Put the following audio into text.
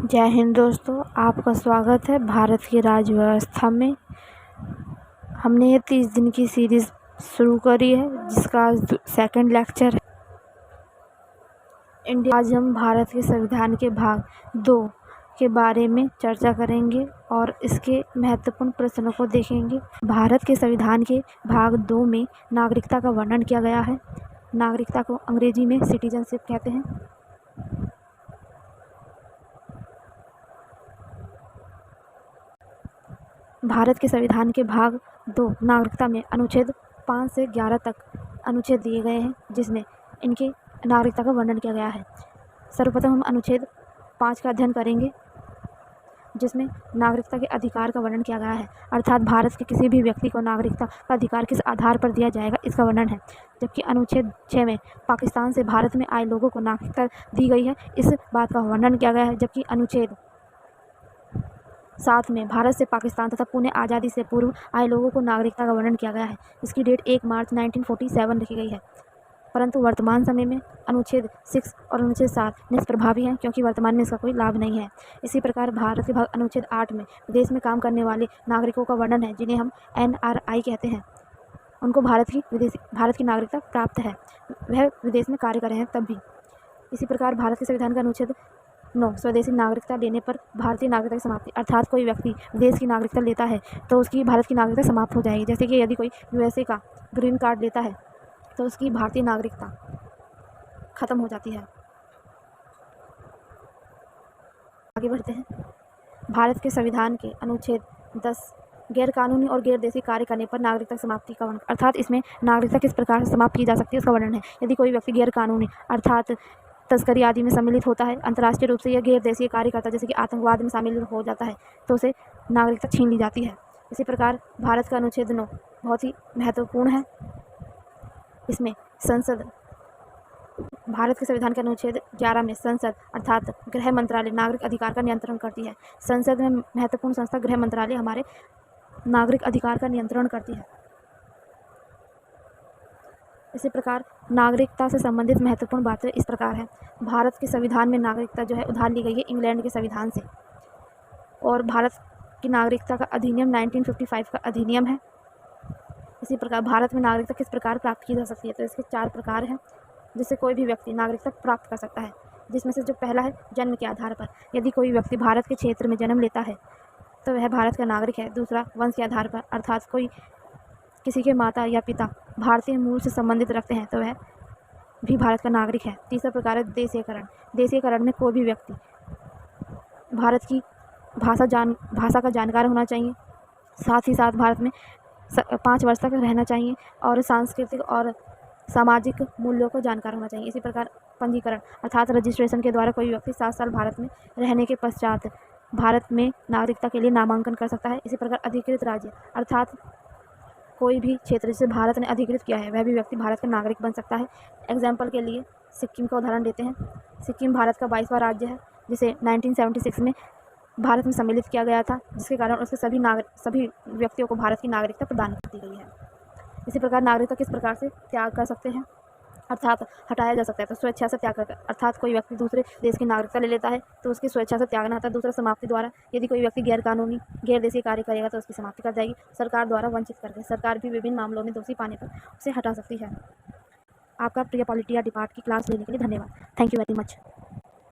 जय हिंद दोस्तों, आपका स्वागत है भारत की राज्य व्यवस्था में। हमने ये 30 दिन की सीरीज़ शुरू करी है जिसका आज सेकंड लेक्चर है। आज हम भारत के संविधान के भाग 2 के बारे में चर्चा करेंगे और इसके महत्वपूर्ण प्रश्नों को देखेंगे। भारत के संविधान के भाग 2 में नागरिकता का वर्णन किया गया है। नागरिकता को अंग्रेजी में सिटीजनशिप कहते हैं। भारत के संविधान के भाग 2 नागरिकता में अनुच्छेद 5 से 11 तक अनुच्छेद दिए गए हैं जिसमें इनके नागरिकता का वर्णन किया गया है। सर्वप्रथम हम अनुच्छेद 5 का अध्ययन करेंगे जिसमें नागरिकता के अधिकार का वर्णन किया गया है, अर्थात भारत के किसी भी व्यक्ति को नागरिकता का अधिकार किस आधार पर दिया जाएगा इसका वर्णन है। जबकि अनुच्छेद 6 में पाकिस्तान से भारत में आए लोगों को नागरिकता दी गई है, इस बात का वर्णन किया गया है। जबकि अनुच्छेद 7 में भारत से पाकिस्तान तथा पुणे आज़ादी से पूर्व आए लोगों को नागरिकता का वर्णन किया गया है। इसकी डेट 1 मार्च 1947 रखी गई है, परंतु वर्तमान समय में अनुच्छेद 6 और अनुच्छेद 7 निष्प्रभावी हैं क्योंकि वर्तमान में इसका कोई लाभ नहीं है। इसी प्रकार भारत के भाग अनुच्छेद 8 में विदेश में काम करने वाले नागरिकों का वर्णन है जिन्हें हम NRI कहते हैं। उनको भारत की नागरिकता प्राप्त है, वह विदेश में कार्य कर रहे हैं तब भी। इसी प्रकार भारत के संविधान का अनुच्छेद 9 स्वदेशी नागरिकता लेने पर भारतीय नागरिकता की समाप्ति, अर्थात कोई व्यक्ति विदेश की नागरिकता लेता है तो उसकी भारत की नागरिकता समाप्त हो जाएगी। जैसे कि यदि कोई USA का ग्रीन कार्ड लेता है तो उसकी भारतीय नागरिकता खत्म हो जाती है। आगे बढ़ते हैं। भारत के संविधान के अनुच्छेद 10 गैर कानूनी और गैर देशी कार्य करने पर नागरिकता समाप्ति का वर्णन, अर्थात इसमें नागरिकता किस प्रकार से समाप्त की जा सकती है उसका वर्णन है। यदि कोई व्यक्ति गैर कानूनी अर्थात तस्करी आदि में सम्मिलित होता है, अंतर्राष्ट्रीय रूप से यह गैर देशीय कार्य करता है, जैसे कि आतंकवाद में शामिल हो जाता है, तो उसे नागरिकता छीन ली जाती है। इसी प्रकार भारत का अनुच्छेद 9 बहुत ही महत्वपूर्ण है। इसमें संसद, भारत के संविधान के अनुच्छेद 11 में संसद अर्थात गृह मंत्रालय नागरिक अधिकार का नियंत्रण करती है। संसद में महत्वपूर्ण संस्था गृह मंत्रालय हमारे नागरिक अधिकार का नियंत्रण करती है। इसी प्रकार नागरिकता से संबंधित महत्वपूर्ण बातें इस प्रकार हैं। भारत के संविधान में नागरिकता जो है उधार ली गई है इंग्लैंड के संविधान से, और भारत की नागरिकता का अधिनियम 1955 का अधिनियम है। इसी प्रकार भारत में नागरिकता किस प्रकार प्राप्त की जा सकती है, तो इसके 4 प्रकार हैं जिससे कोई भी व्यक्ति नागरिकता प्राप्त कर सकता है। जिसमें से जो पहला है जन्म के आधार पर, यदि कोई व्यक्ति भारत के क्षेत्र में जन्म लेता है तो वह भारत का नागरिक है। दूसरा वंश के आधार पर, अर्थात कोई किसी के माता या पिता भारतीय मूल से संबंधित रखते हैं तो वह भी भारत का नागरिक है। तीसरा प्रकार है देशीयकरण। देशीयकरण में कोई भी व्यक्ति भारत की भाषा का जानकार होना चाहिए, साथ ही साथ भारत में 5 वर्ष तक रहना चाहिए और सांस्कृतिक और सामाजिक मूल्यों को जानकार होना चाहिए। इसी प्रकार पंजीकरण अर्थात रजिस्ट्रेशन के द्वारा कोई व्यक्ति 7 साल भारत में रहने के पश्चात भारत में नागरिकता के लिए नामांकन कर सकता है। इसी प्रकार अधिकृत राज्य अर्थात कोई भी क्षेत्र जिसे भारत ने अधिकृत किया है वह भी व्यक्ति भारत का नागरिक बन सकता है। एग्जाम्पल के लिए सिक्किम का उदाहरण देते हैं। सिक्किम भारत का 22वां राज्य है जिसे 1976 में भारत में सम्मिलित किया गया था, जिसके कारण उसके सभी व्यक्तियों को भारत की नागरिकता प्रदान कर दी गई है। इसी प्रकार नागरिकता किस प्रकार से त्याग कर सकते हैं, अर्थात हटाया जा सकता है, तो स्वेच्छा से त्याग करके, अर्थात कोई व्यक्ति दूसरे देश की नागरिकता ले लेता है तो उसकी स्वेच्छा से त्यागना होता है। दूसरा समाप्ति द्वारा, यदि कोई व्यक्ति गैर कानूनी गैर देशीय कार्य करेगा तो उसकी समाप्ति कर जाएगी। सरकार द्वारा वंचित करके सरकार भी विभिन्न मामलों में दोषी पाने पर उसे हटा सकती है। आपका प्रिय पॉलिटिया डिपार्ट की क्लास लेने के लिए धन्यवाद। Thank you very much.